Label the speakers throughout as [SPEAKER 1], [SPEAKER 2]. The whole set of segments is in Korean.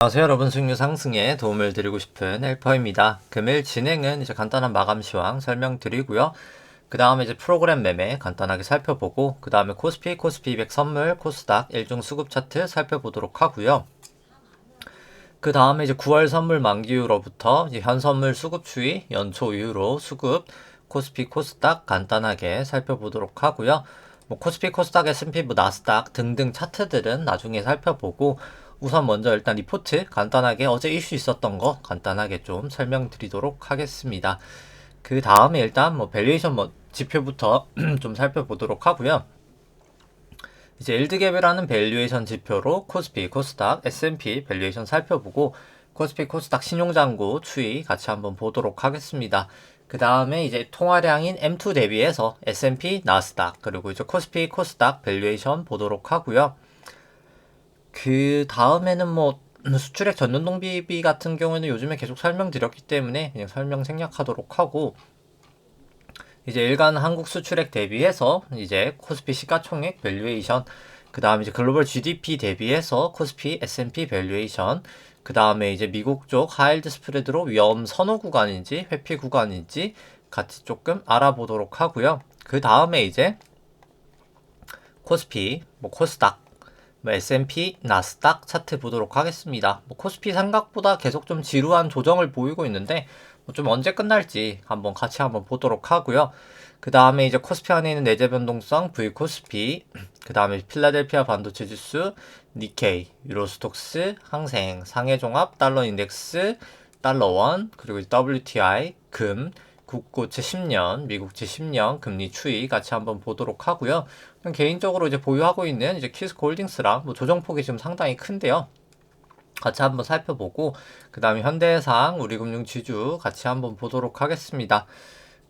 [SPEAKER 1] 안녕하세요 여러분, 수익률 상승에 도움을 드리고 싶은 헬퍼입니다. 금일 진행은 이제 간단한 마감 시황 설명드리고요. 그 다음에 이제 프로그램 매매 간단하게 살펴보고, 그 다음에 코스피 200 선물, 코스닥 1중 수급 차트 살펴보도록 하고요. 그 다음에 이제 9월 선물 만기 이후로부터 이제 현 선물 수급 추이, 연초 이후로 수급, 코스피 코스닥 간단하게 살펴보도록 하고요. 코스피 코스닥 S&P 나스닥 등등 차트들은 나중에 살펴보고, 우선 먼저 일단 리포트 간단하게 어제 이슈 있었던 거 간단하게 좀 설명드리도록 하겠습니다. 그 다음에 일단 밸류에이션 지표부터 좀 살펴보도록 하고요. 이제 일드갭이라는 밸류에이션 지표로 코스피, 코스닥, S&P 밸류에이션 살펴보고, 코스피, 코스닥 신용잔고 추이 같이 한번 보도록 하겠습니다. 그 다음에 이제 통화량인 M2 대비해서 S&P, 나스닥, 그리고 이제 코스피, 코스닥 밸류에이션 보도록 하고요. 그 다음에는 수출액 전년동 비비 같은 경우에는 요즘에 계속 설명드렸기 때문에 그냥 설명 생략하도록 하고, 이제 일간 한국 수출액 대비해서 이제 코스피 시가총액 밸류에이션, 그 다음에 이제 글로벌 GDP 대비해서 코스피 S&P 밸류에이션, 그 다음에 이제 미국 쪽 하이힐드 스프레드로 위험 선호 구간인지 회피 구간인지 같이 조금 알아보도록 하고요. 그 다음에 이제 코스피, 코스닥, S&P, 나스닥 차트 보도록 하겠습니다. 코스피 생각보다 계속 좀 지루한 조정을 보이고 있는데 좀 언제 끝날지 같이 한번 보도록 하고요. 그 다음에 이제 코스피 안에 있는 내재 변동성 V 코스피, 그 다음에 필라델피아 반도체 지수, 니케이, 유로스톡스, 항생, 상해종합, 달러 인덱스, 달러원, 그리고 WTI, 금, 국고채 10년, 미국채 10년 금리 추이 같이 한번 보도록 하고요. 개인적으로 이제 보유하고 있는 이제 키스코 홀딩스랑 조정폭이 지금 상당히 큰데요. 같이 한번 살펴보고, 그 다음에 현대해상, 우리금융지주 같이 한번 보도록 하겠습니다.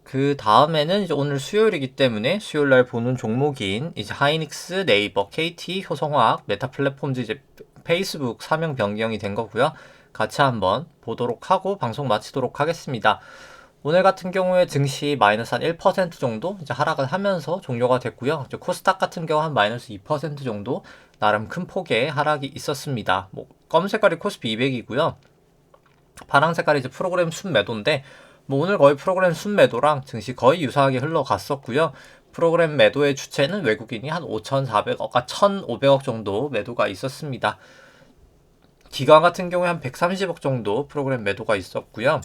[SPEAKER 1] 그 다음에는 이제 오늘 수요일이기 때문에 수요일날 보는 종목인 이제 하이닉스, 네이버, KT, 효성화학, 메타플랫폼즈 이제 페이스북 사명 변경이 된 거고요. 같이 한번 보도록 하고 방송 마치도록 하겠습니다. 오늘 같은 경우에 증시 마이너스 한 1% 정도 이제 하락을 하면서 종료가 됐고요. 이제 코스닥 같은 경우 한 마이너스 2% 정도 나름 큰 폭의 하락이 있었습니다. 검은 색깔이 코스피 200이고요. 파란 색깔이 이제 프로그램 순매도인데, 오늘 거의 프로그램 순매도랑 증시 거의 유사하게 흘러갔었고요. 프로그램 매도의 주체는 외국인이 한 5,400억, 1,500억 정도 매도가 있었습니다. 기관 같은 경우에 한 130억 정도 프로그램 매도가 있었고요.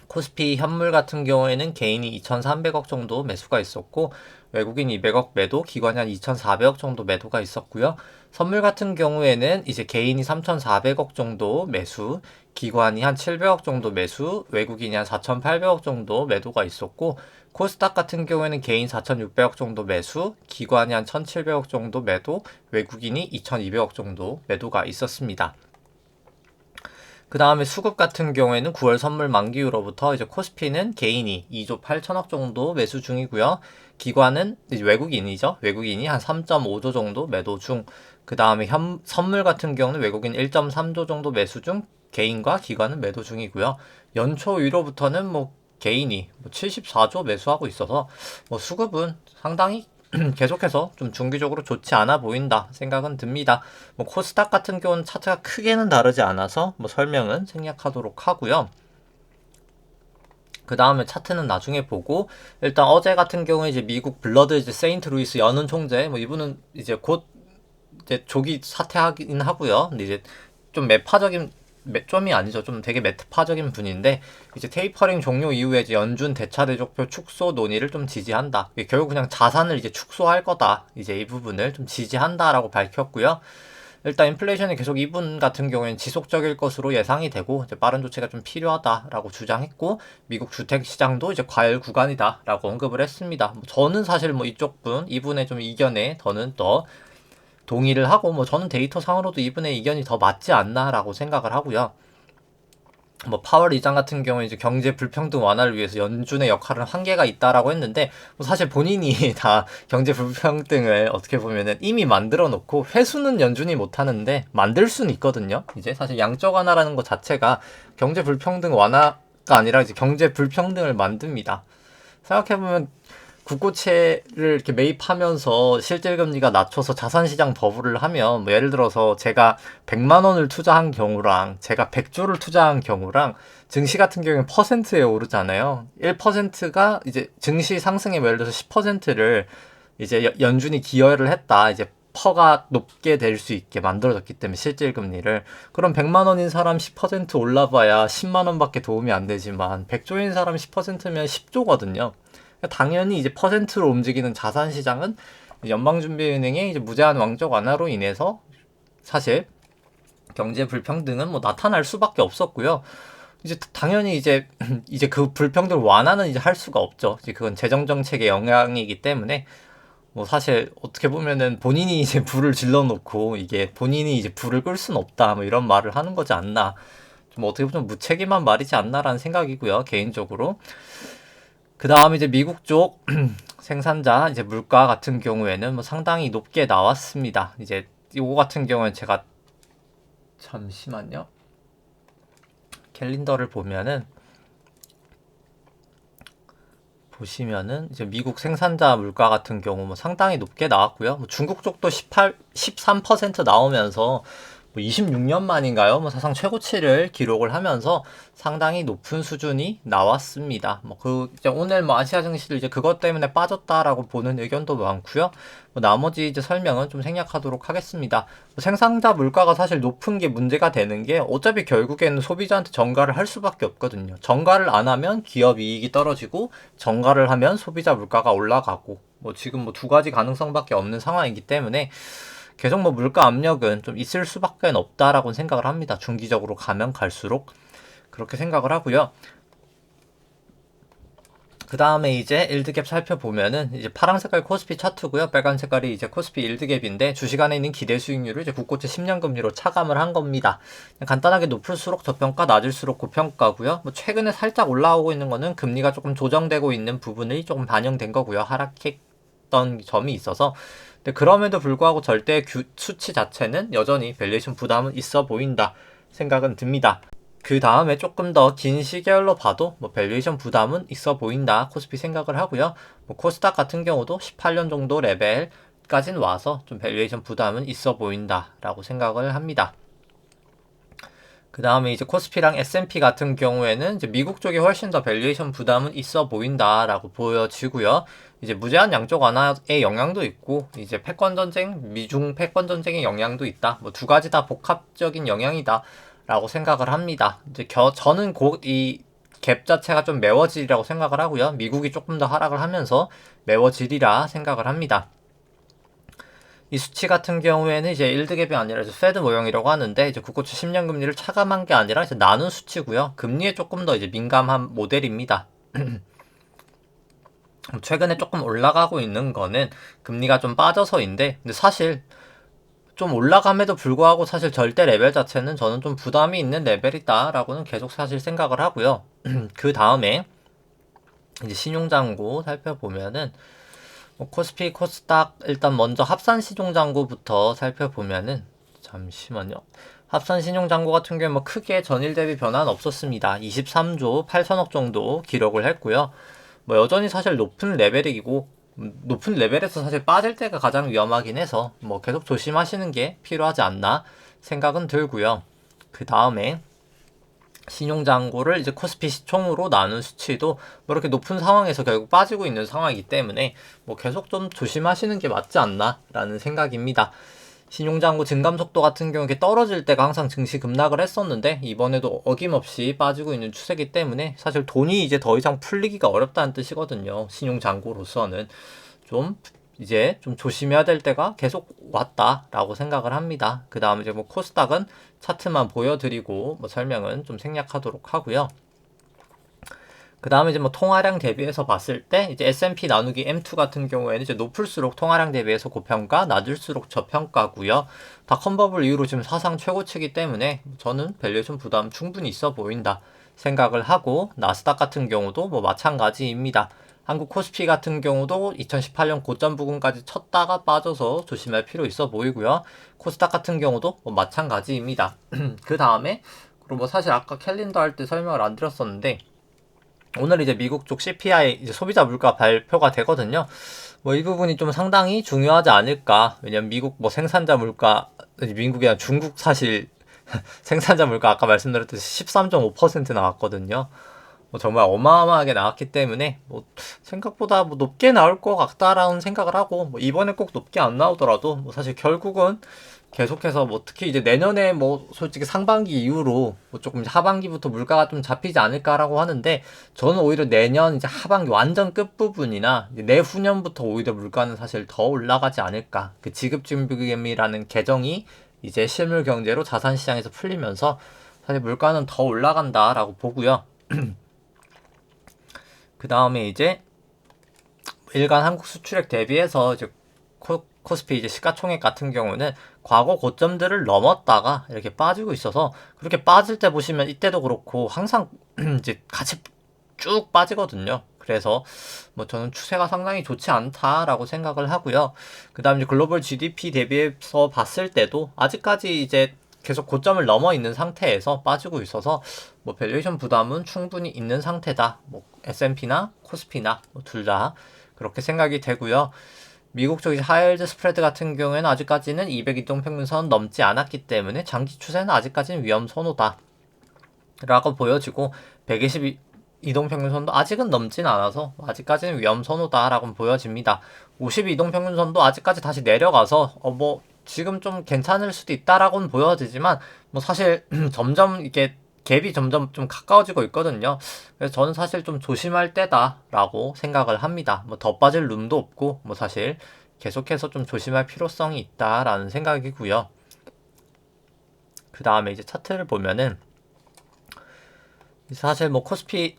[SPEAKER 1] 코스피 현물 같은 경우에는 개인이 2,300억 정도 매수가 있었고, 외국인 200억 매도, 기관이 한 2,400억 정도 매도가 있었고요. 선물 같은 경우에는 이제 개인이 3,400억 정도 매수, 기관이 한 700억 정도 매수, 외국인이 한 4,800억 정도 매도가 있었고, 코스닥 같은 경우에는 개인 4,600억 정도 매수, 기관이 한 1,700억 정도 매도, 외국인이 2,200억 정도 매도가 있었습니다. 그 다음에 수급 같은 경우에는 9월 선물 만기 이후로부터 이제 코스피는 개인이 2조 8천억 정도 매수 중이고요. 기관은 이제 외국인이죠. 외국인이 한 3.5조 정도 매도 중. 그 다음에 선물 같은 경우는 외국인 1.3조 정도 매수 중, 개인과 기관은 매도 중이고요. 연초 이후로부터는 개인이 74조 매수하고 있어서 수급은 상당히 계속해서 좀 중기적으로 좋지 않아 보인다 생각은 듭니다. 코스닥 같은 경우는 차트가 크게는 다르지 않아서 설명은 생략하도록 하고요. 그 다음에 차트는 나중에 보고, 일단 어제 같은 경우에 이제 미국 블러드 이제 세인트 루이스 연은 총재, 이분은 이제 곧 이제 조기 사퇴하긴 하고요. 근데 이제 좀 매파적인, 좀이 아니죠. 좀 되게 매트파적인 분인데, 이제 테이퍼링 종료 이후에 이제 연준 대차 대조표 축소 논의를 좀 지지한다. 결국 그냥 자산을 이제 축소할 거다. 이제 이 부분을 좀 지지한다라고 밝혔고요. 일단 인플레이션이 계속 이분 같은 경우에는 지속적일 것으로 예상이 되고, 이제 빠른 조치가 좀 필요하다라고 주장했고, 미국 주택 시장도 이제 과열 구간이다라고 언급을 했습니다. 저는 사실 이쪽 이분의 좀 이견에 저는 더 동의를 하고, 저는 데이터상으로도 이분의 의견이 더 맞지 않나라고 생각을 하고요. 파월 의장 같은 경우에 이제 경제 불평등 완화를 위해서 연준의 역할은 한계가 있다라고 했는데, 사실 본인이 다 경제 불평등을 어떻게 보면은 이미 만들어 놓고 회수는 연준이 못 하는데 만들 수는 있거든요. 이제 사실 양적 완화라는 것 자체가 경제 불평등 완화가 아니라 이제 경제 불평등을 만듭니다. 생각해보면 국고채를 이렇게 매입하면서 실질금리가 낮춰서 자산시장 버블을 하면 뭐 예를 들어서 제가 100만 원을 투자한 경우랑 제가 100조를 투자한 경우랑 증시 같은 경우에 퍼센트에 오르잖아요. 1%가 이제 증시 상승에 예를 들어서 10%를 이제 연준이 기여를 했다. 이제 퍼가 높게 될 수 있게 만들어졌기 때문에 실질금리를. 그럼 100만 원인 사람 10% 올라봐야 10만 원밖에 도움이 안 되지만 100조인 사람 10%면 10조거든요. 당연히 이제 퍼센트로 움직이는 자산 시장은 연방준비은행의 이제 무제한 왕적 완화로 인해서 사실 경제 불평등은 뭐 나타날 수밖에 없었고요. 이제 당연히 이제 이제 그 불평등 완화는 이제 할 수가 없죠. 이제 그건 재정 정책의 영향이기 때문에 뭐 사실 어떻게 보면은 본인이 이제 불을 질러놓고 이게 본인이 이제 불을 끌 수는 없다 뭐 이런 말을 하는 거지 않나. 좀 어떻게 보면 무책임한 말이지 않나라는 생각이고요. 개인적으로. 그 다음 이제 미국 쪽 생산자 이제 물가 같은 경우에는 뭐 상당히 높게 나왔습니다. 이제 요거 같은 경우는 제가 잠시만요. 캘린더를 보시면은 이제 미국 생산자 물가 같은 경우 뭐 상당히 높게 나왔고요. 뭐 중국 쪽도 13% 나오면서 뭐 26년 만인가요? 뭐 사상 최고치를 기록을 하면서 상당히 높은 수준이 나왔습니다. 뭐 그 이제 오늘 뭐 아시아 증시도 이제 그것 때문에 빠졌다라고 보는 의견도 많고요. 뭐 나머지 이제 설명은 좀 생략하도록 하겠습니다. 뭐 생산자 물가가 사실 높은 게 문제가 되는 게 어차피 결국에는 소비자한테 전가를 할 수밖에 없거든요. 전가를 안 하면 기업 이익이 떨어지고 전가를 하면 소비자 물가가 올라가고 뭐 지금 뭐 두 가지 가능성밖에 없는 상황이기 때문에 계속 뭐 물가 압력은 좀 있을 수밖에 없다라고 생각을 합니다. 중기적으로 가면 갈수록 그렇게 생각을 하고요. 그 다음에 이제 일드갭 살펴보면은 이제 파란 색깔 코스피 차트고요. 빨간 색깔이 이제 코스피 일드갭인데 주식안에 있는 기대 수익률을 이제 국고채 10년 금리로 차감을 한 겁니다. 간단하게 높을수록 저평가, 낮을수록 고평가고요. 뭐 최근에 살짝 올라오고 있는 거는 금리가 조금 조정되고 있는 부분이 조금 반영된 거고요. 하락했던 점이 있어서. 근데 그럼에도 불구하고 절대 수치 자체는 여전히 밸류에이션 부담은 있어 보인다 생각은 듭니다. 그 다음에 조금 더 긴 시계열로 봐도 뭐 밸류에이션 부담은 있어 보인다 코스피 생각을 하고요. 뭐 코스닥 같은 경우도 18년 정도 레벨까지는 와서 좀 밸류에이션 부담은 있어 보인다라고 생각을 합니다. 그 다음에 이제 코스피랑 S&P 같은 경우에는 이제 미국 쪽이 훨씬 더 밸류에이션 부담은 있어 보인다라고 보여지고요. 이제 무제한 양적 완화의 영향도 있고, 이제 패권 전쟁, 미중 패권 전쟁의 영향도 있다. 뭐 두 가지 다 복합적인 영향이다라고 생각을 합니다. 이제 저는 이 갭 자체가 좀 메워지리라고 생각을 하고요. 미국이 조금 더 하락을 하면서 메워지리라 생각을 합니다. 이 수치 같은 경우에는 이제 일드갭이 아니라 이제 페드 모형이라고 하는데 이제 국고채 10년 금리를 차감한 게 아니라 이제 나눈 수치고요. 금리에 조금 더 이제 민감한 모델입니다. 최근에 조금 올라가고 있는 거는 금리가 좀 빠져서인데 근데 사실 좀 올라감에도 불구하고 사실 절대 레벨 자체는 저는 좀 부담이 있는 레벨이다라고는 계속 사실 생각을 하고요. 그 다음에 이제 신용잔고 살펴보면은 뭐 코스피, 코스닥 일단 먼저 합산 신용잔고부터 살펴보면은 잠시만요. 합산 신용잔고 같은 경우에 뭐 크게 전일 대비 변화는 없었습니다. 23조 8천억 정도 기록을 했고요. 뭐 여전히 사실 높은 레벨이고 높은 레벨에서 사실 빠질 때가 가장 위험하긴 해서 뭐 계속 조심하시는 게 필요하지 않나 생각은 들고요. 그 다음에 신용잔고를 이제 코스피 시총으로 나눈 수치도 뭐 이렇게 높은 상황에서 결국 빠지고 있는 상황이기 때문에 뭐 계속 좀 조심하시는 게 맞지 않나 라는 생각입니다. 신용잔고 증감 속도 같은 경우 이렇게 떨어질 때가 항상 증시 급락을 했었는데 이번에도 어김없이 빠지고 있는 추세이기 때문에 사실 돈이 이제 더 이상 풀리기가 어렵다는 뜻이거든요. 신용잔고로서는 좀 이제 좀 조심해야 될 때가 계속 왔다라고 생각을 합니다. 그 다음에 이제 뭐 코스닥은 차트만 보여드리고 뭐 설명은 좀 생략하도록 하고요. 그 다음에 이제 뭐 통화량 대비해서 봤을 때 이제 S&P 나누기 M2 같은 경우에는 이제 높을수록 통화량 대비해서 고평가, 낮을수록 저평가고요. 다 컨버블 이후로 지금 사상 최고치이기 때문에 저는 밸류에이션 부담 충분히 있어 보인다 생각을 하고 나스닥 같은 경우도 뭐 마찬가지입니다. 한국 코스피 같은 경우도 2018년 고점 부근까지 쳤다가 빠져서 조심할 필요 있어 보이고요. 코스닥 같은 경우도 뭐 마찬가지입니다. 그 다음에 그리고 뭐 사실 아까 캘린더 할 때 설명을 안 드렸었는데 오늘 이제 미국 쪽 CPI 이제 소비자 물가 발표가 되거든요. 뭐 이 부분이 좀 상당히 중요하지 않을까. 왜냐면 미국 뭐 생산자 물가, 미국이 아니라 중국 사실 생산자 물가 아까 말씀드렸듯이 13.5% 나왔거든요. 뭐 정말 어마어마하게 나왔기 때문에 뭐 생각보다 뭐 높게 나올 것 같다라는 생각을 하고, 뭐 이번에 꼭 높게 안 나오더라도 뭐 사실 결국은 계속해서 뭐 특히 이제 내년에 뭐 솔직히 상반기 이후로 뭐 조금 이제 하반기부터 물가가 좀 잡히지 않을까라고 하는데, 저는 오히려 내년 이제 하반기 완전 끝부분이나 이제 내후년부터 오히려 물가는 사실 더 올라가지 않을까. 그 지급준비금이라는 개정이 이제 실물 경제로 자산 시장에서 풀리면서 사실 물가는 더 올라간다라고 보고요. 그 다음에 이제 일간 한국 수출액 대비해서 이제 코스피 이제 시가총액 같은 경우는 과거 고점들을 넘었다가 이렇게 빠지고 있어서, 그렇게 빠질 때 보시면 이때도 그렇고 항상 이제 같이 쭉 빠지거든요. 그래서 뭐 저는 추세가 상당히 좋지 않다라고 생각을 하고요. 그 다음 이제 글로벌 GDP 대비해서 봤을 때도 아직까지 이제 계속 고점을 넘어 있는 상태에서 빠지고 있어서 뭐 밸류에이션 부담은 충분히 있는 상태다. 뭐 S&P나 코스피나 뭐 둘 다 그렇게 생각이 되고요. 미국 쪽 하이힐드 스프레드 같은 경우에는 아직까지는 200 이동평균선 넘지 않았기 때문에 장기 추세는 아직까지는 위험 선호다 라고 보여지고, 120 이동평균선도 아직은 넘진 않아서 아직까지는 위험 선호다 라고 보여집니다. 50 이동평균선도 아직까지 다시 내려가서 뭐 지금 좀 괜찮을 수도 있다라고는 보여지지만, 뭐 사실 점점 이게 갭이 점점 좀 가까워지고 있거든요. 그래서 저는 사실 좀 조심할 때다라고 생각을 합니다. 뭐 더 빠질 룸도 없고, 뭐 사실 계속해서 좀 조심할 필요성이 있다라는 생각이고요. 그 다음에 이제 차트를 보면은 사실 뭐 코스피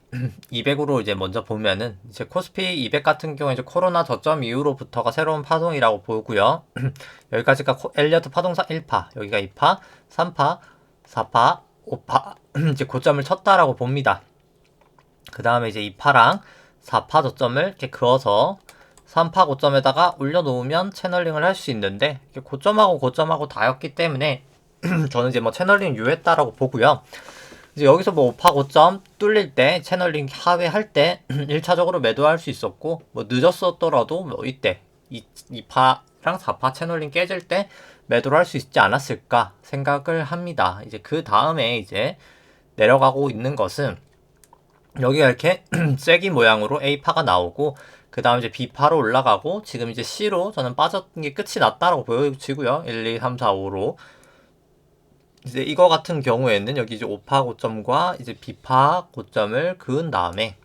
[SPEAKER 1] 200으로 이제 먼저 보면은, 이제 코스피 200 같은 경우에 이제 코로나 저점 이후로부터가 새로운 파동이라고 보고요. 여기까지가 엘리어트 파동상 1파, 여기가 2파, 3파, 4파, 5파 이제 고점을 쳤다라고 봅니다. 그 다음에 이제 2파랑 4파 저점을 이렇게 그어서 3파 고점에다가 올려놓으면 채널링을 할 수 있는데, 고점하고 고점하고 다였기 때문에 저는 이제 뭐 채널링 유했다라고 보고요. 이제 여기서 뭐 5파 고점 뚫릴 때 채널링 하회할 때 1차적으로 매도할 수 있었고, 뭐 늦었었더라도 뭐 이때 2파랑 4파 채널링 깨질 때 매도를 할 수 있지 않았을까 생각을 합니다. 이제 그 다음에 이제 내려가고 있는 것은 여기가 이렇게 쐐기 모양으로 A파가 나오고, 그 다음 이제 B파로 올라가고, 지금 이제 C로 저는 빠졌던 게 끝이 났다라고 보여지고요. 1, 2, 3, 4, 5로. 이제 이거 같은 경우에는 여기 이제 5파 고점과 이제 B파 고점을 그은 다음에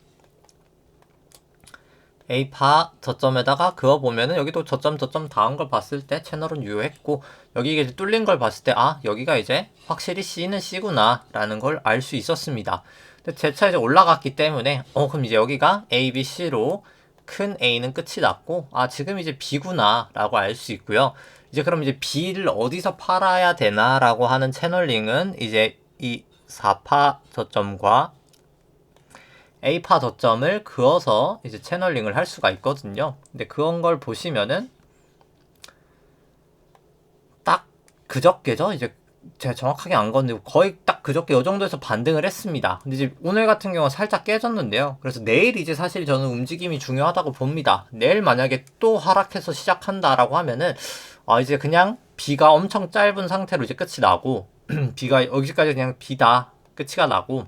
[SPEAKER 1] A파 저점에다가 그어보면은 여기도 저점 닿은 걸 봤을 때 채널은 유효했고, 여기 이제 뚫린 걸 봤을 때 여기가 이제 확실히 C는 C구나 라는 걸 알 수 있었습니다. 근데 재차 이제 올라갔기 때문에 그럼 이제 여기가 A, B, C로 큰 A는 끝이 났고, 지금 이제 B구나 라고 알 수 있고요. 이제 그럼 이제 B를 어디서 팔아야 되나라고 하는 채널링은 이제 이 4파 저점과 A파 저점을 그어서 이제 채널링을 할 수가 있거든요. 근데 그런 걸 보시면은 딱 그저께죠? 이제 제가 정확하게 안 건데 거의 딱 그저께 이 정도에서 반등을 했습니다. 근데 이제 오늘 같은 경우는 살짝 깨졌는데요. 그래서 내일 이제 사실 저는 움직임이 중요하다고 봅니다. 내일 만약에 또 하락해서 시작한다라고 하면은 이제 그냥 B가 엄청 짧은 상태로 이제 끝이 나고 B가 여기까지 그냥 B다 끝이가 나고,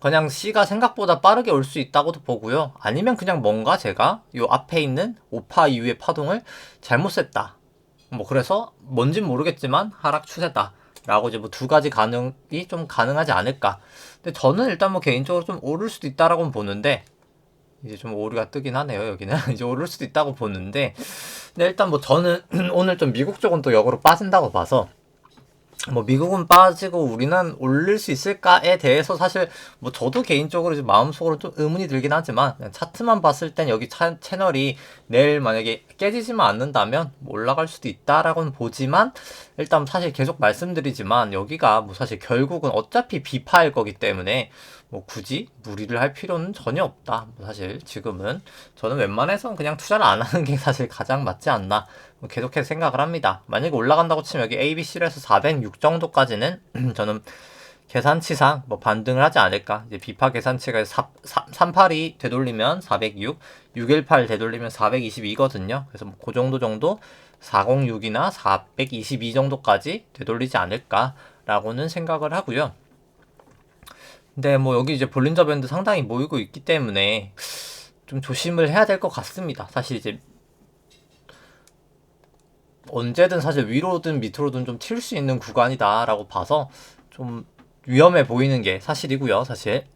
[SPEAKER 1] 그냥 C가 생각보다 빠르게 올 수 있다고도 보고요. 아니면 그냥 뭔가 제가 요 앞에 있는 5파 이후의 파동을 잘못 셌다. 뭐 그래서 뭔진 모르겠지만 하락 추세다 라고 이제 뭐 두 가지 가능이 좀 가능하지 않을까. 근데 저는 일단 뭐 개인적으로 좀 오를 수도 있다라고 보는데, 이제 좀 오류가 뜨긴 하네요 여기는. 이제 오를 수도 있다고 보는데, 근데 일단 뭐 저는 오늘 좀 미국 쪽은 또 역으로 빠진다고 봐서, 뭐 미국은 빠지고 우리는 올릴 수 있을까에 대해서 사실 뭐 저도 개인적으로 이제 마음속으로 좀 의문이 들긴 하지만, 차트만 봤을 땐 여기 채널이 내일 만약에 깨지지만 않는다면 뭐 올라갈 수도 있다라고는 보지만, 일단 사실 계속 말씀드리지만 여기가 뭐 사실 결국은 어차피 비파일 거기 때문에 뭐 굳이 무리를 할 필요는 전혀 없다. 뭐 사실 지금은 저는 웬만해서는 그냥 투자를 안 하는 게 사실 가장 맞지 않나, 뭐 계속해서 생각을 합니다. 만약에 올라간다고 치면 여기 A, B, C로 해서 406 정도까지는 저는 계산치상 뭐 반등을 하지 않을까. 이제 비파 계산치가 382 되돌리면 406, 618 되돌리면 422거든요. 그래서 뭐그 정도 406이나 422 정도까지 되돌리지 않을까라고는 생각을 하고요. 근데 뭐 여기 이제 볼린저 밴드 상당히 모이고 있기 때문에 좀 조심을 해야 될 것 같습니다. 사실 이제 언제든 사실 위로든 밑으로든 좀 튈 수 있는 구간이다라고 봐서 좀 위험해 보이는 게 사실이고요. 사실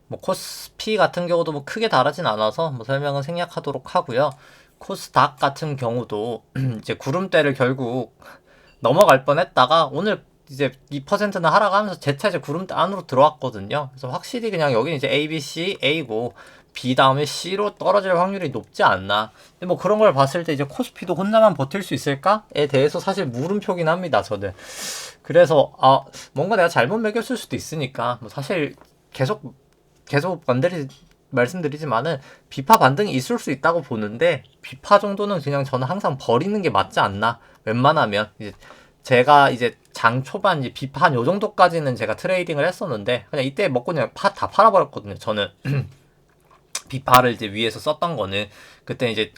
[SPEAKER 1] 뭐 코스피 같은 경우도 뭐 크게 다르진 않아서 뭐 설명은 생략하도록 하고요. 코스닥 같은 경우도 이제 구름대를 결국 넘어갈 뻔했다가 오늘 이제 2%나 하락하면서 재차 이제 구름대 안으로 들어왔거든요. 그래서 확실히 그냥 여기는 이제 A, B, C, A고 B 다음에 C로 떨어질 확률이 높지 않나. 근데 뭐 그런 걸 봤을 때 이제 코스피도 혼자만 버틸 수 있을까에 대해서 사실 물음표긴 합니다. 저는. 그래서 뭔가 내가 잘못 매겼을 수도 있으니까 뭐 사실 계속 말씀드리지만은 비파 반등이 있을 수 있다고 보는데 비파 정도는 그냥 저는 항상 버리는 게 맞지 않나. 웬만하면 이제 제가 이제 장 초반 이제 비파 한 요 정도까지는 제가 트레이딩을 했었는데 그냥 이때 먹고 그냥 다 팔아버렸거든요. 저는 비파를 이제 위에서 썼던 거는 그때 이제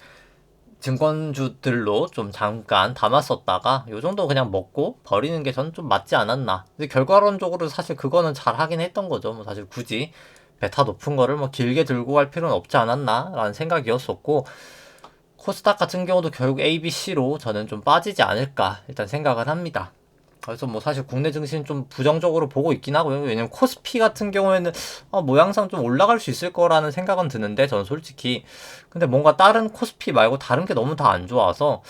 [SPEAKER 1] 증권주들로 좀 잠깐 담았었다가 요 정도 그냥 먹고 버리는 게 저는 좀 맞지 않았나. 근데 결과론적으로 사실 그거는 잘 하긴 했던 거죠. 뭐 사실 굳이 베타 높은 거를 뭐 길게 들고 갈 필요는 없지 않았나 라는 생각이었었고 코스닥 같은 경우도 결국 A, B, C로 저는 좀 빠지지 않을까 일단 생각을 합니다. 그래서 뭐 사실 국내 증시는 좀 부정적으로 보고 있긴 하고요. 왜냐면 코스피 같은 경우에는 모양상 좀 올라갈 수 있을 거라는 생각은 드는데 저는 솔직히 근데 뭔가 다른 코스피 말고 다른 게 너무 다 안 좋아서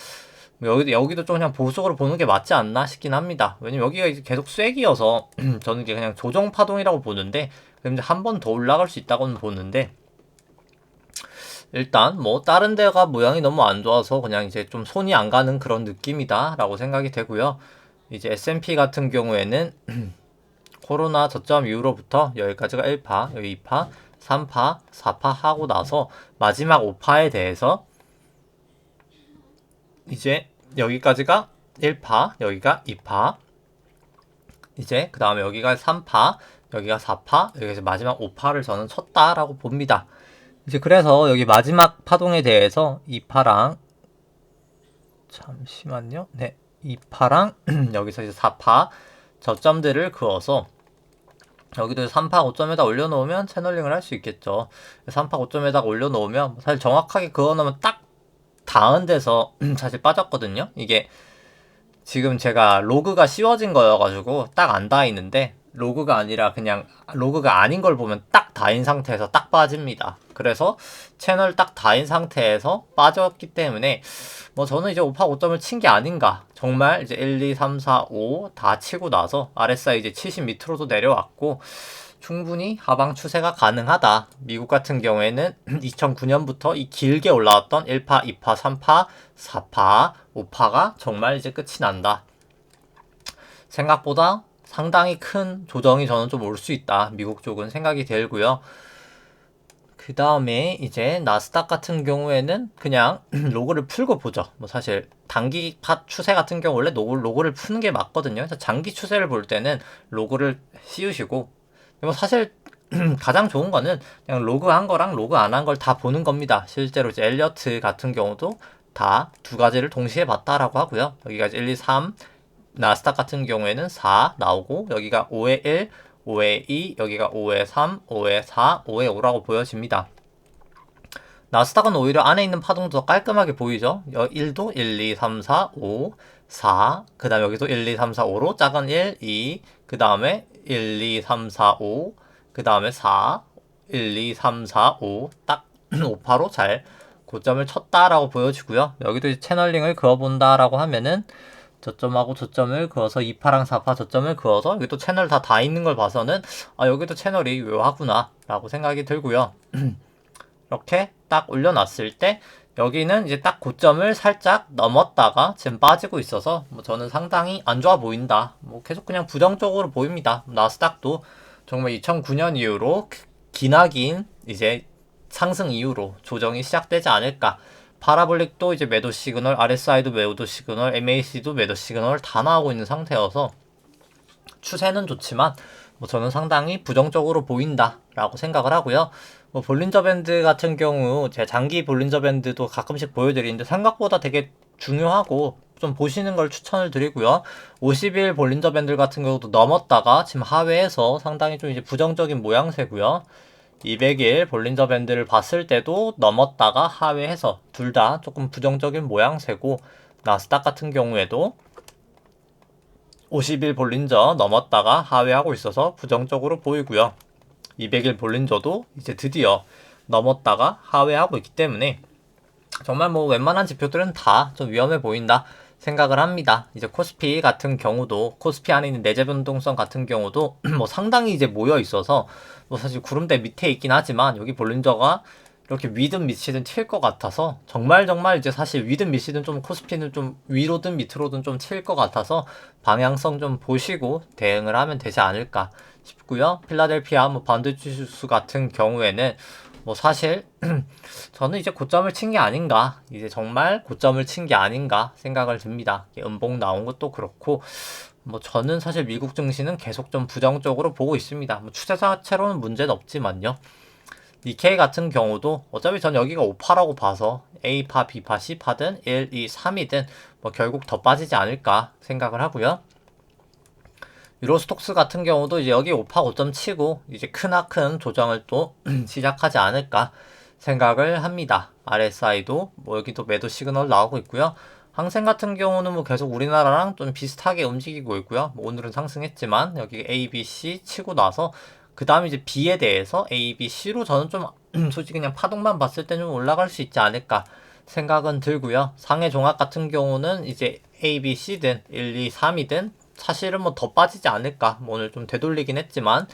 [SPEAKER 1] 여기도 좀 그냥 보수적으로 보는 게 맞지 않나 싶긴 합니다. 왜냐면 여기가 이제 계속 쐐기여서 저는 이게 그냥 조정 파동이라고 보는데 근데 한 번 더 올라갈 수 있다고는 보는데 일단 뭐 다른 데가 모양이 너무 안 좋아서 그냥 이제 좀 손이 안 가는 그런 느낌이다라고 생각이 되고요. 이제 S&P 같은 경우에는 코로나 저점 이후로부터 여기까지가 1파, 여기 2파, 3파, 4파 하고 나서 마지막 5파에 대해서 이제 여기까지가 1파, 여기가 2파, 이제 그 다음에 여기가 3파, 여기가 4파, 여기서 마지막 5파를 저는 쳤다라고 봅니다. 이제 그래서 여기 마지막 파동에 대해서 2파랑 잠시만요. 네. 2파랑 여기서 이제 4파 저점들을 그어서 여기도 3파 5점에다 올려놓으면 채널링을 할 수 있겠죠. 3파 5점에다 올려놓으면 사실 정확하게 그어놓으면 딱 닿은 데서 사실 빠졌거든요. 이게 지금 제가 로그가 씌워진 거여가지고 딱 안 닿이는데 로그가 아니라 그냥 로그가 아닌 걸 보면 딱 닿인 상태에서 딱 빠집니다. 그래서 채널 딱 닿인 상태에서 빠졌기 때문에 뭐 저는 이제 5파 5점을 친 게 아닌가. 정말 이제 1, 2, 3, 4, 5 다 치고 나서 RSI 이제 70 밑으로도 내려왔고 충분히 하방 추세가 가능하다. 미국 같은 경우에는 2009년부터 이 길게 올라왔던 1파, 2파, 3파, 4파, 5파가 정말 이제 끝이 난다. 생각보다 상당히 큰 조정이 저는 좀 올 수 있다. 미국 쪽은 생각이 들고요. 그 다음에 이제 나스닥 같은 경우에는 그냥 로그를 풀고 보죠. 뭐 사실 단기 파 추세 같은 경우 원래 로그를 푸는 게 맞거든요. 그래서 장기 추세를 볼 때는 로그를 씌우시고 뭐 사실 가장 좋은 거는 그냥 로그 한 거랑 로그 안 한 걸 다 보는 겁니다. 실제로 이제 엘리어트 같은 경우도 다 두 가지를 동시에 봤다라고 하고요. 여기가 1, 2, 3 나스닥 같은 경우에는 4 나오고 여기가 5에 1, 5에 2, 여기가 5에 3, 5에 4, 5에 5라고 보여집니다. 나스닥은 오히려 안에 있는 파동도 더 깔끔하게 보이죠? 1도 1, 2, 3, 4, 5, 4, 그 다음에 여기도 1, 2, 3, 4, 5로 작은 1, 2, 그 다음에 1, 2, 3, 4, 5, 그 다음에 4, 1, 2, 3, 4, 5, 딱 5파로 잘 고점을 쳤다라고 보여지고요. 여기도 이제 채널링을 그어본다라고 하면은 저점하고 저점을 그어서 2파랑 4파 저점을 그어서 여기 또 채널 다 있는 걸 봐서는 여기도 채널이 묘하구나 라고 생각이 들고요. 이렇게 딱 올려놨을 때 여기는 이제 딱 고점을 살짝 넘었다가 지금 빠지고 있어서 뭐 저는 상당히 안 좋아 보인다. 뭐 계속 그냥 부정적으로 보입니다. 나스닥도 정말 2009년 이후로 기나긴 이제 상승 이후로 조정이 시작되지 않을까. 파라볼릭도 이제 매도 시그널, RSI도 매도 시그널, MAC도 매도 시그널 다 나오고 있는 상태여서 추세는 좋지만 뭐 저는 상당히 부정적으로 보인다라고 생각을 하고요. 뭐 볼린저 밴드 같은 경우 제가 장기 볼린저 밴드도 가끔씩 보여드리는데 생각보다 되게 중요하고 좀 보시는 걸 추천을 드리고요. 50일 볼린저 밴드 같은 경우도 넘었다가 지금 하회해서 상당히 좀 이제 부정적인 모양새고요. 200일 볼린저 밴드를 봤을 때도 넘었다가 하회해서 둘 다 조금 부정적인 모양새고, 나스닥 같은 경우에도 50일 볼린저 넘었다가 하회하고 있어서 부정적으로 보이고요. 200일 볼린저도 이제 드디어 넘었다가 하회하고 있기 때문에 정말 뭐 웬만한 지표들은 다 좀 위험해 보인다 생각을 합니다. 이제 코스피 같은 경우도, 코스피 안에 있는 내재 변동성 같은 경우도 뭐 상당히 이제 모여 있어서 뭐 사실 구름대 밑에 있긴 하지만 여기 볼린저가 이렇게 위든 밑이든 튈 것 같아서 정말 이제 사실 위든 밑이든 좀 코스피는 좀 위로든 밑으로든 좀 튈 것 같아서 방향성 좀 보시고 대응을 하면 되지 않을까 싶고요. 필라델피아 뭐 반도체 지수 같은 경우에는 뭐 사실 저는 이제 고점을 친 게 아닌가, 이제 정말 고점을 친 게 아닌가 생각을 듭니다. 음봉 나온 것도 그렇고 뭐 저는 사실 미국 증시는 계속 좀 부정적으로 보고 있습니다. 뭐 추세 자체로는 문제는 없지만요. 니케이 같은 경우도 어차피 전 여기가 5파라고 봐서 A파, B파, C파든 1, 2, 3이든 뭐 결국 더 빠지지 않을까 생각을 하고요. 유로스톡스 같은 경우도 이제 여기 5파 5점 치고 이제 크나큰 조정을 또 시작하지 않을까 생각을 합니다. RSI도 뭐 여기도 매도 시그널 나오고 있고요. 항생 같은 경우는 뭐 계속 우리나라랑 좀 비슷하게 움직이고 있고요. 뭐 오늘은 상승했지만 여기 A, B, C 치고 나서 그 다음에 이제 B에 대해서 A, B, C로 저는 좀 솔직히 그냥 파동만 봤을 때 좀 올라갈 수 있지 않을까 생각은 들고요. 상해 종합 같은 경우는 이제 A, B, C든 1, 2, 3이든 사실은 뭐 더 빠지지 않을까. 뭐 오늘 좀 되돌리긴 했지만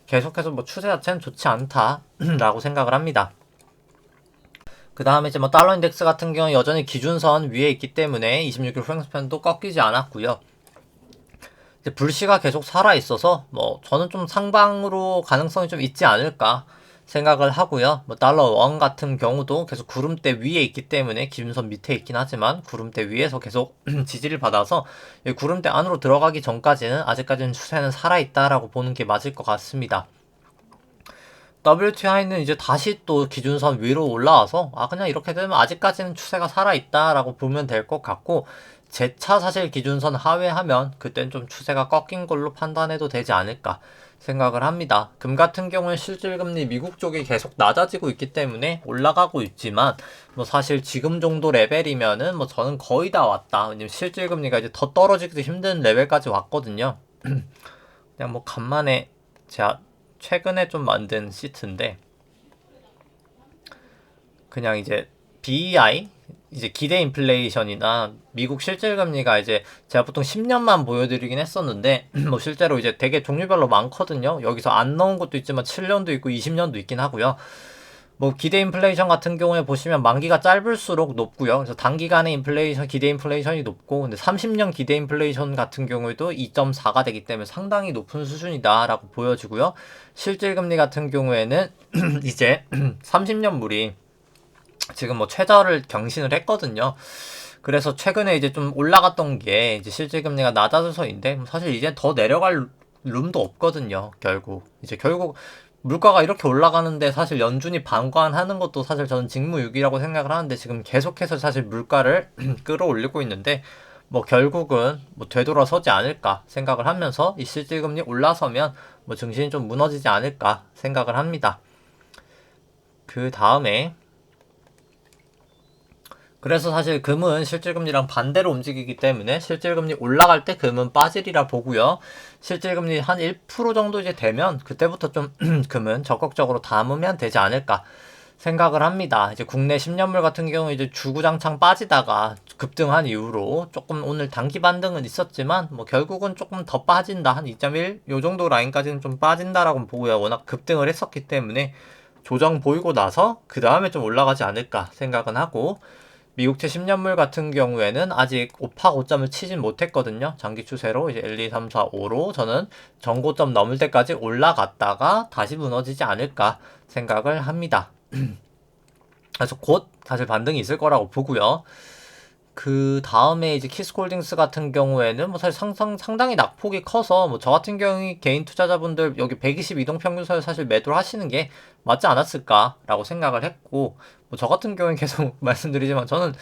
[SPEAKER 1] 계속해서 뭐 추세 자체는 좋지 않다라고 생각을 합니다. 그 다음에 이제 뭐 달러 인덱스 같은 경우 여전히 기준선 위에 있기 때문에 26일 후행스팬도 꺾이지 않았고요. 이제 불씨가 계속 살아 있어서 뭐 저는 좀 상방으로 가능성이 좀 있지 않을까 생각을 하고요. 뭐 달러 원 같은 경우도 계속 구름대 위에 있기 때문에 기준선 밑에 있긴 하지만 구름대 위에서 계속 지지를 받아서 구름대 안으로 들어가기 전까지는 아직까지는 추세는 살아있다라고 보는 게 맞을 것 같습니다. WTI는 이제 다시 또 기준선 위로 올라와서 그냥 이렇게 되면 아직까지는 추세가 살아있다라고 보면 될 것 같고, 재차 사실 기준선 하회하면 그땐 좀 추세가 꺾인 걸로 판단해도 되지 않을까 생각을 합니다. 금 같은 경우는 실질금리 미국 쪽이 계속 낮아지고 있기 때문에 올라가고 있지만 뭐 사실 지금 정도 레벨이면은 뭐 저는 거의 다 왔다. 왜냐면 실질금리가 이제 더 떨어지기도 힘든 레벨까지 왔거든요. 그냥 뭐 간만에 제가 최근에 좀 만든 시트인데 그냥 이제 BEI 이제 기대 인플레이션이나 미국 실질금리가 이제 제가 보통 10년만 보여드리긴 했었는데 뭐 실제로 이제 되게 종류별로 많거든요. 여기서 안 넣은 것도 있지만 7년도 있고 20년도 있긴 하고요. 뭐 기대 인플레이션 같은 경우에 보시면 만기가 짧을수록 높고요. 그래서 단기간의 인플레이션, 기대 인플레이션이 높고, 근데 30년 기대 인플레이션 같은 경우에도 2.4가 되기 때문에 상당히 높은 수준이다라고 보여지고요. 실질금리 같은 경우에는 이제 30년물이 지금 뭐 최저를 경신을 했거든요. 그래서 최근에 이제 좀 올라갔던 게 이제 실질금리가 낮아져서인데 사실 이제 더 내려갈 룸도 없거든요. 결국 물가가 이렇게 올라가는데 사실 연준이 방관하는 것도 사실 저는 직무유기라고 생각을 하는데 지금 계속해서 사실 물가를 끌어올리고 있는데 뭐 결국은 뭐 되돌아서지 않을까 생각을 하면서 이 실질금리 올라서면 뭐 증시는 좀 무너지지 않을까 생각을 합니다. 그 다음에 그래서 사실 금은 실질금리랑 반대로 움직이기 때문에 실질금리 올라갈 때 금은 빠지리라 보고요. 실질금리 한 1% 정도 이제 되면 그때부터 좀 금은 적극적으로 담으면 되지 않을까 생각을 합니다. 이제 국내 10년물 같은 경우 이제 주구장창 빠지다가 급등한 이후로 조금 오늘 단기 반등은 있었지만 뭐 결국은 조금 더 빠진다. 한 2.1 요 정도 라인까지는 좀 빠진다라고 보고요. 워낙 급등을 했었기 때문에 조정 보이고 나서 그 다음에 좀 올라가지 않을까 생각은 하고, 미국채 10년물 같은 경우에는 아직 5파 고점을 치진 못했거든요. 장기 추세로 이제 1, 2, 3, 4, 5로 저는 전고점 넘을 때까지 올라갔다가 다시 무너지지 않을까 생각을 합니다. 그래서 곧 사실 반등이 있을 거라고 보고요. 그 다음에 이제 키스홀딩스 같은 경우에는 뭐 사실 상당히 낙폭이 커서 뭐 저 같은 경우 개인 투자자분들 여기 120 이동평균선을 사실 매도를 하시는 게 맞지 않았을까라고 생각을 했고, 뭐 저 같은 경우는 계속 말씀드리지만 저는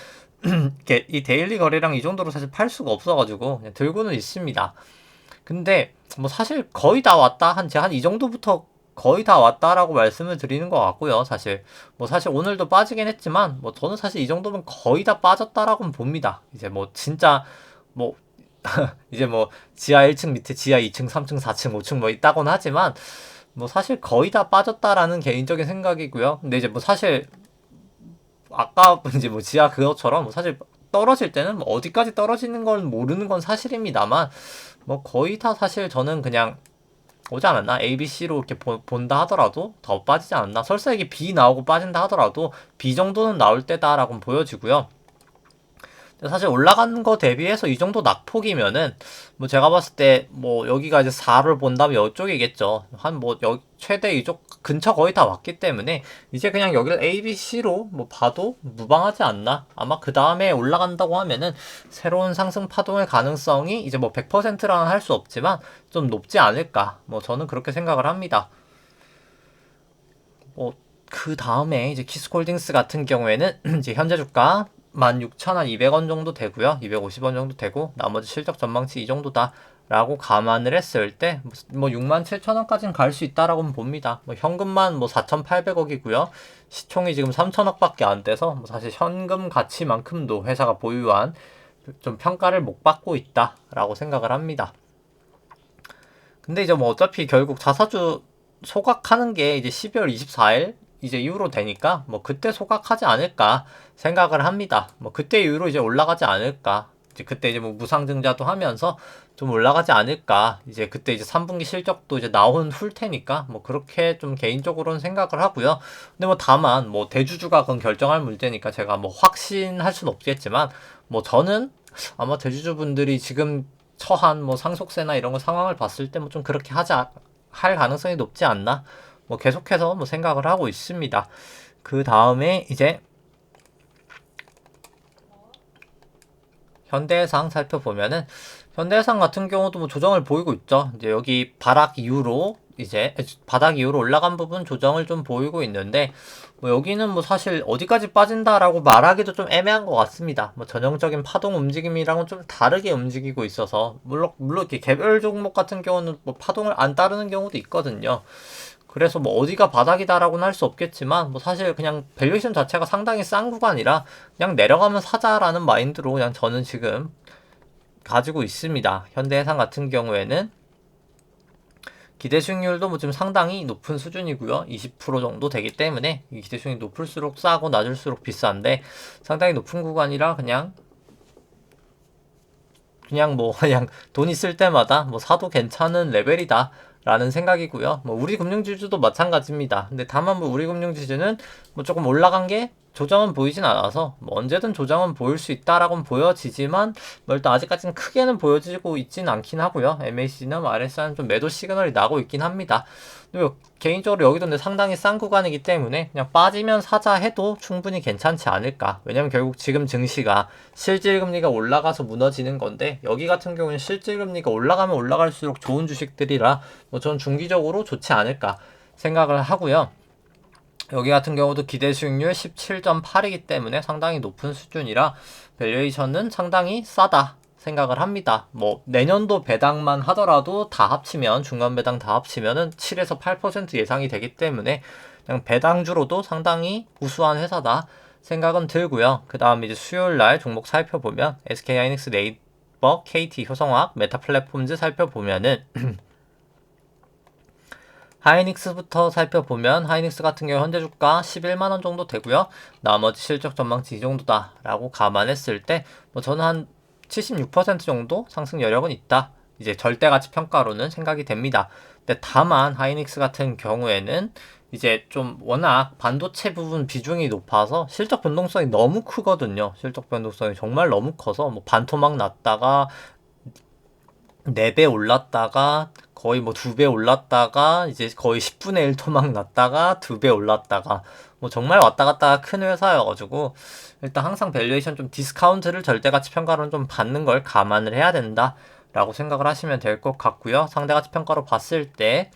[SPEAKER 1] 이 데일리 거래량 이 정도로 사실 팔 수가 없어가지고 그냥 들고는 있습니다. 근데 뭐 사실 거의 다 왔다, 제가 한 이 정도부터 거의 다 왔다라고 말씀을 드리는 것 같고요. 사실 뭐 사실 오늘도 빠지긴 했지만 뭐 저는 사실 이 정도면 거의 다 빠졌다라고 봅니다. 이제 뭐 진짜 뭐 이제 뭐 지하 1층 밑에 지하 2층 3층 4층 5층 뭐 있다고는 하지만 뭐 사실 거의 다 빠졌다라는 개인적인 생각이고요. 근데 이제 뭐 사실 아까 이제 뭐 지하 그것처럼 뭐 사실 떨어질 때는 뭐 어디까지 떨어지는 건 모르는 건 사실입니다만 뭐 거의 다 사실 저는 그냥 오지 않았나? A, B, C로 이렇게 본다 하더라도 더 빠지지 않았나? 설사 이게 B 나오고 빠진다 하더라도 B 정도는 나올 때다라고 보여지고요. 사실 올라가는 거 대비해서 이 정도 낙폭이면은 뭐 제가 봤을 때 뭐 여기가 이제 4를 본다면 이쪽이겠죠. 한 뭐 최대 이쪽 근처 거의 다 왔기 때문에 이제 그냥 여기를 A, B, C로 뭐 봐도 무방하지 않나. 아마 그 다음에 올라간다고 하면은 새로운 상승 파동의 가능성이 이제 뭐 100%라는 할 수 없지만 좀 높지 않을까. 뭐 저는 그렇게 생각을 합니다. 뭐 그 다음에 이제 키스홀딩스 같은 경우에는 이제 현재 주가 16,200원 정도 되고요. 250원 정도 되고 나머지 실적 전망치 이 정도다 라고 감안을 했을 때 뭐 67,000원까지는 갈 수 있다라고 봅니다. 뭐 현금만 뭐 4,800억이고요. 시총이 지금 3,000억밖에 안 돼서 뭐 사실 현금 가치만큼도 회사가 보유한 좀 평가를 못 받고 있다라고 생각을 합니다. 근데 이제 뭐 어차피 결국 자사주 소각하는 게 이제 12월 24일 이제 이후로 되니까 뭐 그때 소각하지 않을까 생각을 합니다. 뭐 그때 이후로 이제 올라가지 않을까. 이제 그때 이제 뭐 무상증자도 하면서 좀 올라가지 않을까. 이제 그때 이제 3분기 실적도 이제 나온 훌 테니까 뭐 그렇게 좀 개인적으로는 생각을 하고요. 근데 뭐 다만 뭐 대주주가 그건 결정할 문제니까 제가 뭐 확신할 수는 없겠지만 뭐 저는 아마 대주주분들이 지금 처한 뭐 상속세나 이런 거 상황을 봤을 때 뭐 좀 그렇게 할 가능성이 높지 않나? 뭐 계속해서 뭐 생각을 하고 있습니다. 그 다음에 이제 현대해상 살펴보면은 현대해상 같은 경우도 뭐 조정을 보이고 있죠. 이제 여기 바닥 이후로 올라간 부분 조정을 좀 보이고 있는데 뭐 여기는 뭐 사실 어디까지 빠진다라고 말하기도 좀 애매한 것 같습니다. 뭐 전형적인 파동 움직임이랑은 좀 다르게 움직이고 있어서 물론 이렇게 개별 종목 같은 경우는 뭐 파동을 안 따르는 경우도 있거든요. 그래서 뭐 어디가 바닥이다라고는 할 수 없겠지만 뭐 사실 그냥 밸류에이션 자체가 상당히 싼 구간이라 그냥 내려가면 사자라는 마인드로 그냥 저는 지금 가지고 있습니다. 현대해상 같은 경우에는 기대 수익률도 뭐 지금 상당히 높은 수준이고요. 20% 정도 되기 때문에 이 기대 수익률이 높을수록 싸고 낮을수록 비싼데 상당히 높은 구간이라 그냥 그냥 돈 있을 때마다 뭐 사도 괜찮은 레벨이다. 라는 생각이고요. 뭐 우리 금융지주도 마찬가지입니다. 근데 다만 뭐 우리 금융지주는 뭐 조금 올라간 게 조정은 보이진 않아서 뭐 언제든 조정은 보일 수 있다라고는 보여지지만 뭐 일단 아직까지는 크게는 보여지고 있진 않긴 하고요. MAC나 뭐 RSI는 좀 매도 시그널이 나고 있긴 합니다. 그리고 개인적으로 여기도 근데 상당히 싼 구간이기 때문에 그냥 빠지면 사자 해도 충분히 괜찮지 않을까. 왜냐면 결국 지금 증시가 실질금리가 올라가서 무너지는 건데 여기 같은 경우는 실질금리가 올라가면 올라갈수록 좋은 주식들이라 뭐 전 중기적으로 좋지 않을까 생각을 하고요. 여기 같은 경우도 기대 수익률 17.8이기 때문에 상당히 높은 수준이라 밸류에이션은 상당히 싸다 생각을 합니다. 뭐 내년도 배당만 하더라도 다 합치면 중간 배당 다 합치면은 7에서 8% 예상이 되기 때문에 그냥 배당주로도 상당히 우수한 회사다 생각은 들고요. 그 다음 이제 수요일 날 종목 살펴보면 SK하이닉스, 네이버, KT, 효성화학, 메타플랫폼즈 살펴보면은 하이닉스부터 살펴보면 하이닉스 같은 경우 현재 주가 11만원 정도 되고요. 나머지 실적 전망치 이 정도다 라고 감안했을 때 뭐 저는 한 76% 정도 상승 여력은 있다. 이제 절대가치 평가로는 생각이 됩니다. 근데 다만 하이닉스 같은 경우에는 이제 좀 워낙 반도체 부분 비중이 높아서 실적 변동성이 너무 크거든요. 실적 변동성이 정말 너무 커서 뭐 반토막 났다가 4배 올랐다가 거의 뭐 2배 올랐다가 이제 거의 10분의 1 토막 났다가 2배 올랐다가 뭐 정말 왔다 갔다 큰 회사여가지고 일단 항상 밸류에이션 좀 디스카운트를 절대가치 평가로는 좀 받는 걸 감안을 해야 된다 라고 생각을 하시면 될 것 같고요. 상대가치 평가로 봤을 때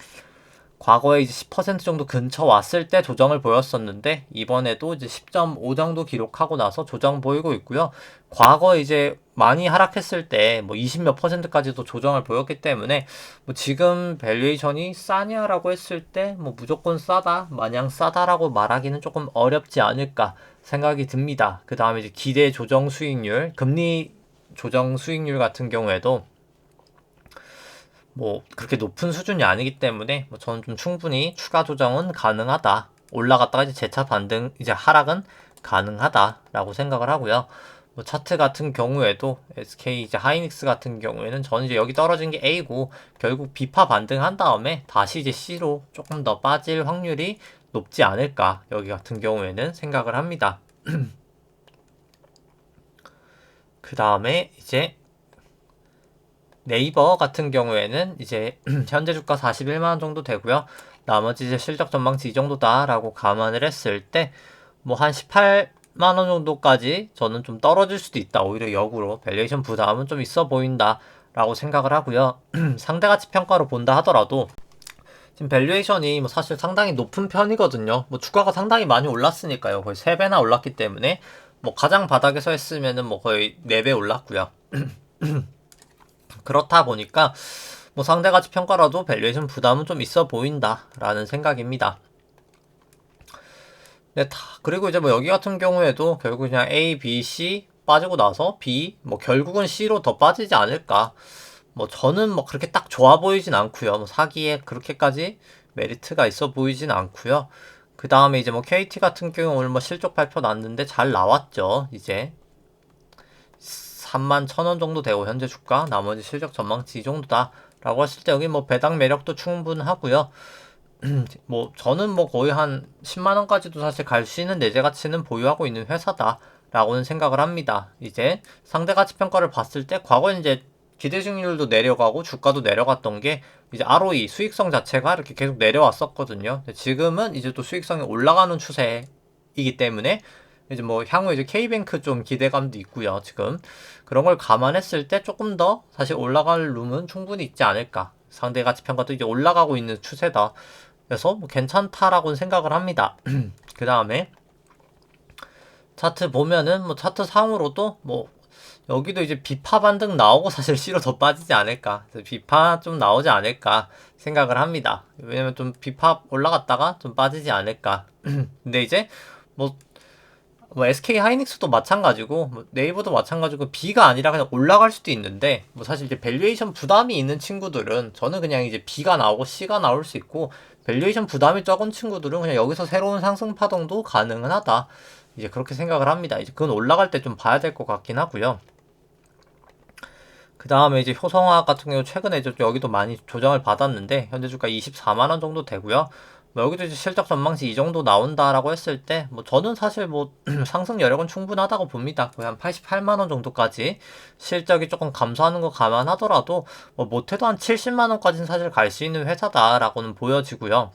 [SPEAKER 1] 과거에 이제 10% 정도 근처 왔을 때 조정을 보였었는데 이번에도 이제 10.5 정도 기록하고 나서 조정 보이고 있고요. 과거 이제 많이 하락했을 때 뭐 20 몇 %까지도 조정을 보였기 때문에 뭐 지금 밸류에이션이 싸냐라고 했을 때 뭐 무조건 싸다, 마냥 싸다라고 말하기는 조금 어렵지 않을까 생각이 듭니다. 그 다음에 이제 기대 조정 수익률, 금리 조정 수익률 같은 경우에도 뭐 그렇게 높은 수준이 아니기 때문에 뭐 저는 좀 충분히 추가 조정은 가능하다. 올라갔다가 이제 재차 반등, 이제 하락은 가능하다라고 생각을 하고요. 뭐 차트 같은 경우에도 SK 이제 하이닉스 같은 경우에는 저는 이제 여기 떨어진 게 A고 결국 B파 반등한 다음에 다시 이제 C로 조금 더 빠질 확률이 높지 않을까 여기 같은 경우에는 생각을 합니다. 그 다음에 이제 네이버 같은 경우에는 이제 현재 주가 41만원 정도 되고요. 나머지 이제 실적 전망치 이 정도다라고 감안을 했을 때 뭐 한 18만원 정도까지 저는 좀 떨어질 수도 있다. 오히려 역으로 밸류에이션 부담은 좀 있어 보인다 라고 생각을 하고요. 상대가치 평가로 본다 하더라도 지금 밸류에이션이 뭐 사실 상당히 높은 편이거든요. 뭐 주가가 상당히 많이 올랐으니까요. 거의 3배나 올랐기 때문에 뭐 가장 바닥에서 했으면은 뭐 거의 4배 올랐고요. 그렇다 보니까 뭐 상대가치 평가라도 밸류에이션 부담은 좀 있어 보인다라는 생각입니다. 네, 그리고 이제 뭐 여기 같은 경우에도 결국 그냥 A, B, C 빠지고 나서 B, 뭐 결국은 C로 더 빠지지 않을까. 뭐 저는 뭐 그렇게 딱 좋아 보이진 않고요. 뭐 사기에 그렇게까지 메리트가 있어 보이진 않고요. 그 다음에 이제 뭐 KT 같은 경우 오늘 뭐 실적 발표 났는데 잘 나왔죠. 이제 31,000원 정도 되고 현재 주가 나머지 실적 전망치 이 정도다 라고 했을 때 여기 뭐 배당 매력도 충분하고요. 뭐 저는 뭐 거의 한 10만원까지도 사실 갈 수 있는 내재 가치는 보유하고 있는 회사다 라고는 생각을 합니다. 이제 상대 가치 평가를 봤을 때 과거에 이제 기대 수익률도 내려가고 주가도 내려갔던 게 이제 ROE 수익성 자체가 이렇게 계속 내려왔었거든요. 지금은 이제 또 수익성이 올라가는 추세이기 때문에 이제 뭐 향후 이제 K뱅크 좀 기대감도 있고요. 지금 그런 걸 감안했을 때 조금 더 사실 올라갈 룸은 충분히 있지 않을까. 상대 가치 평가도 이제 올라가고 있는 추세다. 그래서 뭐 괜찮다라고는 생각을 합니다. 그 다음에 차트 보면은 뭐 차트 상으로도 뭐 여기도 이제 비파 반등 나오고 사실 C로 더 빠지지 않을까. 비파 좀 나오지 않을까 생각을 합니다. 왜냐면 좀 비파 올라갔다가 좀 빠지지 않을까. 근데 이제 뭐 SK 하이닉스도 마찬가지고 뭐 네이버도 마찬가지고 B가 아니라 그냥 올라갈 수도 있는데 뭐 사실 이제 밸류에이션 부담이 있는 친구들은 저는 그냥 이제 B가 나오고 C가 나올 수 있고 밸류에이션 부담이 적은 친구들은 그냥 여기서 새로운 상승 파동도 가능은 하다. 이제 그렇게 생각을 합니다. 이제 그건 올라갈 때 좀 봐야 될 것 같긴 하고요. 그 다음에 이제 효성화학 같은 경우 최근에 이제 여기도 많이 조정을 받았는데 현재 주가 24만원 정도 되고요. 뭐 여기도 이제 실적 전망치 이 정도 나온다라고 했을 때 뭐 저는 사실 뭐 상승 여력은 충분하다고 봅니다. 거의 한 88만원 정도까지 실적이 조금 감소하는 거 감안하더라도 뭐 못해도 한 70만원까지는 사실 갈 수 있는 회사다라고는 보여지고요.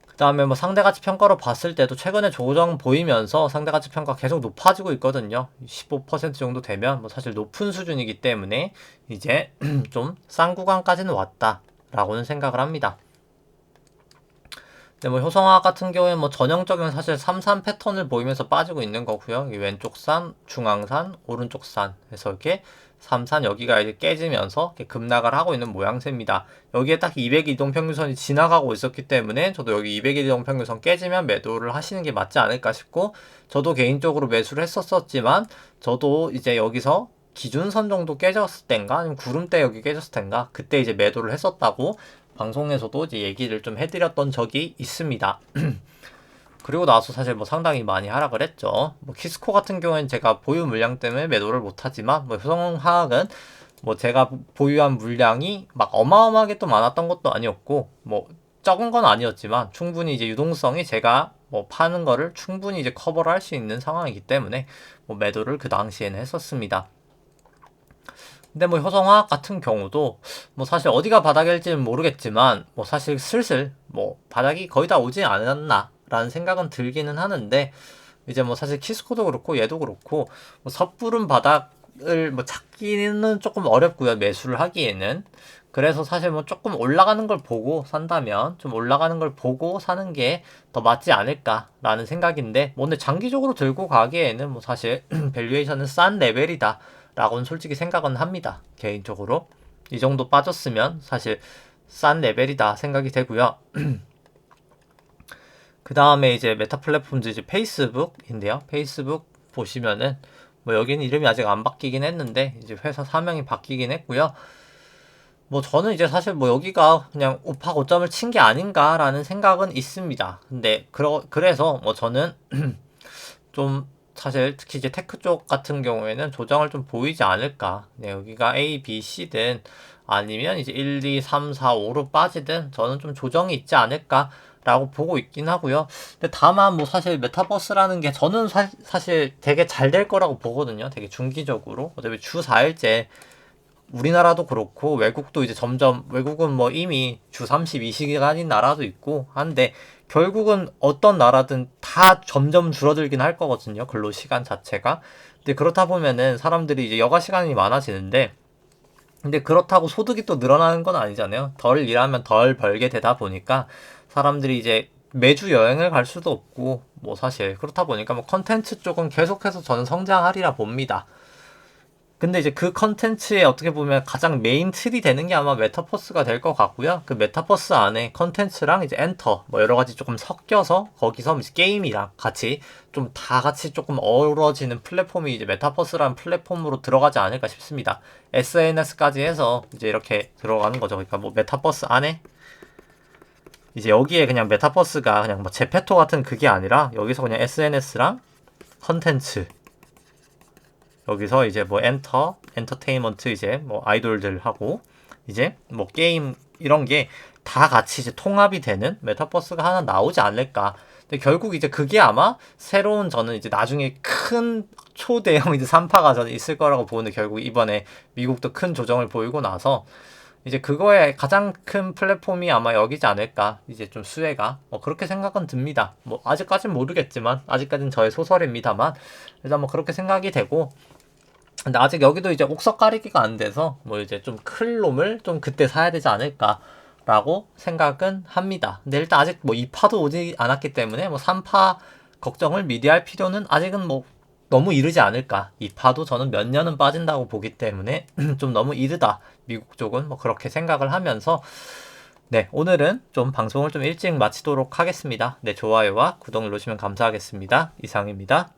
[SPEAKER 1] 그 다음에 뭐 상대가치 평가로 봤을 때도 최근에 조정 보이면서 상대가치 평가 계속 높아지고 있거든요. 15% 정도 되면 뭐 사실 높은 수준이기 때문에 이제 좀 싼 구간까지는 왔다라고는 생각을 합니다. 근데 뭐 효성화학 같은 경우에 뭐 전형적인 사실 3산 패턴을 보이면서 빠지고 있는 거고요. 왼쪽 산, 중앙산, 오른쪽 산 해서 이렇게 3산 여기가 이제 깨지면서 이렇게 급락을 하고 있는 모양새입니다. 여기에 딱 200 이동평균선이 지나가고 있었기 때문에 저도 여기 200 이동평균선 깨지면 매도를 하시는 게 맞지 않을까 싶고 저도 개인적으로 매수를 했었지만 저도 이제 여기서 기준선 정도 깨졌을 땐가 아니면 구름대 여기 깨졌을 땐가 그때 이제 매도를 했었다고 방송에서도 이제 얘기를 좀 해드렸던 적이 있습니다. 그리고 나서 사실 뭐 상당히 많이 하락을 했죠. 뭐 키스코 같은 경우에는 제가 보유 물량 때문에 매도를 못하지만 뭐 효성화학은 뭐 제가 보유한 물량이 막 어마어마하게 또 많았던 것도 아니었고 뭐 적은 건 아니었지만 충분히 이제 유동성이 제가 뭐 파는 거를 충분히 이제 커버를 할 수 있는 상황이기 때문에 뭐 매도를 그 당시에는 했었습니다. 근데 뭐 효성화학 같은 경우도 뭐 사실 어디가 바닥일지는 모르겠지만 뭐 사실 슬슬 뭐 바닥이 거의 다 오지 않았나 라는 생각은 들기는 하는데, 이제 뭐 사실 키스코도 그렇고 얘도 그렇고 뭐 섣부른 바닥을 뭐 찾기는 조금 어렵고요, 매수를 하기에는. 그래서 사실 뭐 조금 올라가는 걸 보고 산다면 좀 올라가는 걸 보고 사는 게 더 맞지 않을까라는 생각인데, 뭐 근데 장기적으로 들고 가기에는 뭐 사실 밸류에이션은 싼 레벨이다 라고는 솔직히 생각은 합니다, 개인적으로. 이 정도 빠졌으면 사실 싼 레벨이다 생각이 되고요. 그 다음에 이제 메타 플랫폼즈 이제 페이스북인데요. 페이스북 보시면은 뭐 여기는 이름이 아직 안 바뀌긴 했는데 이제 회사 사명이 바뀌긴 했고요. 뭐 저는 이제 사실 뭐 여기가 그냥 우파 고점을 친 게 아닌가라는 생각은 있습니다. 근데 그래서 뭐 저는 좀 사실 특히 이제 테크 쪽 같은 경우에는 조정을 좀 보이지 않을까. 네, 여기가 A, B, C든 아니면 이제 1, 2, 3, 4, 5로 빠지든 저는 좀 조정이 있지 않을까 라고 보고 있긴 하고요. 근데 다만 뭐 사실 메타버스라는 게 저는 사실 되게 잘 될 거라고 보거든요. 되게 중기적으로. 어차피 주 4일째 우리나라도 그렇고 외국도 이제 점점, 외국은 뭐 이미 주 32시간인 나라도 있고 한데 결국은 어떤 나라든 다 점점 줄어들긴 할 거거든요, 근로 시간 자체가. 근데 그렇다 보면은 사람들이 이제 여가 시간이 많아지는데, 근데 그렇다고 소득이 또 늘어나는 건 아니잖아요. 덜 일하면 덜 벌게 되다 보니까 사람들이 이제 매주 여행을 갈 수도 없고 뭐 사실 그렇다 보니까 뭐 컨텐츠 쪽은 계속해서 저는 성장하리라 봅니다. 근데 이제 그 컨텐츠에 어떻게 보면 가장 메인 틀이 되는 게 아마 메타버스가 될 것 같고요. 그 메타버스 안에 컨텐츠랑 이제 엔터 뭐 여러 가지 조금 섞여서 거기서 이제 게임이랑 같이 좀 다 같이 조금 어우러지는 플랫폼이 이제 메타버스라는 플랫폼으로 들어가지 않을까 싶습니다. SNS까지 해서 이제 이렇게 들어가는 거죠. 그러니까 뭐 메타버스 안에 이제 여기에 그냥 메타버스가 그냥 뭐 제페토 같은 그게 아니라 여기서 그냥 SNS랑 컨텐츠, 여기서 이제 뭐 엔터테인먼트 이제 뭐 아이돌들하고 이제 뭐 게임 이런 게 다 같이 이제 통합이 되는 메타버스가 하나 나오지 않을까. 근데 결국 이제 그게 아마 새로운, 저는 이제 나중에 큰 초대형 이제 3파가 저는 있을 거라고 보는데, 결국 이번에 미국도 큰 조정을 보이고 나서 이제 그거에 가장 큰 플랫폼이 아마 여기지 않을까. 이제 좀 수혜가 뭐 그렇게 생각은 듭니다. 뭐 아직까진 모르겠지만, 아직까진 저의 소설입니다만 일단 뭐 그렇게 생각이 되고. 근데 아직 여기도 이제 옥석 가리기가 안 돼서 뭐 이제 좀 클 놈을 좀 그때 사야 되지 않을까라고 생각은 합니다. 근데 일단 아직 뭐 2파도 오지 않았기 때문에 뭐 3파 걱정을 미리 할 필요는 아직은 뭐 너무 이르지 않을까. 2파도 저는 몇 년은 빠진다고 보기 때문에 좀 너무 이르다, 미국 쪽은. 뭐 그렇게 생각을 하면서, 네, 오늘은 좀 방송을 좀 일찍 마치도록 하겠습니다. 네, 좋아요와 구독 누르시면 감사하겠습니다. 이상입니다.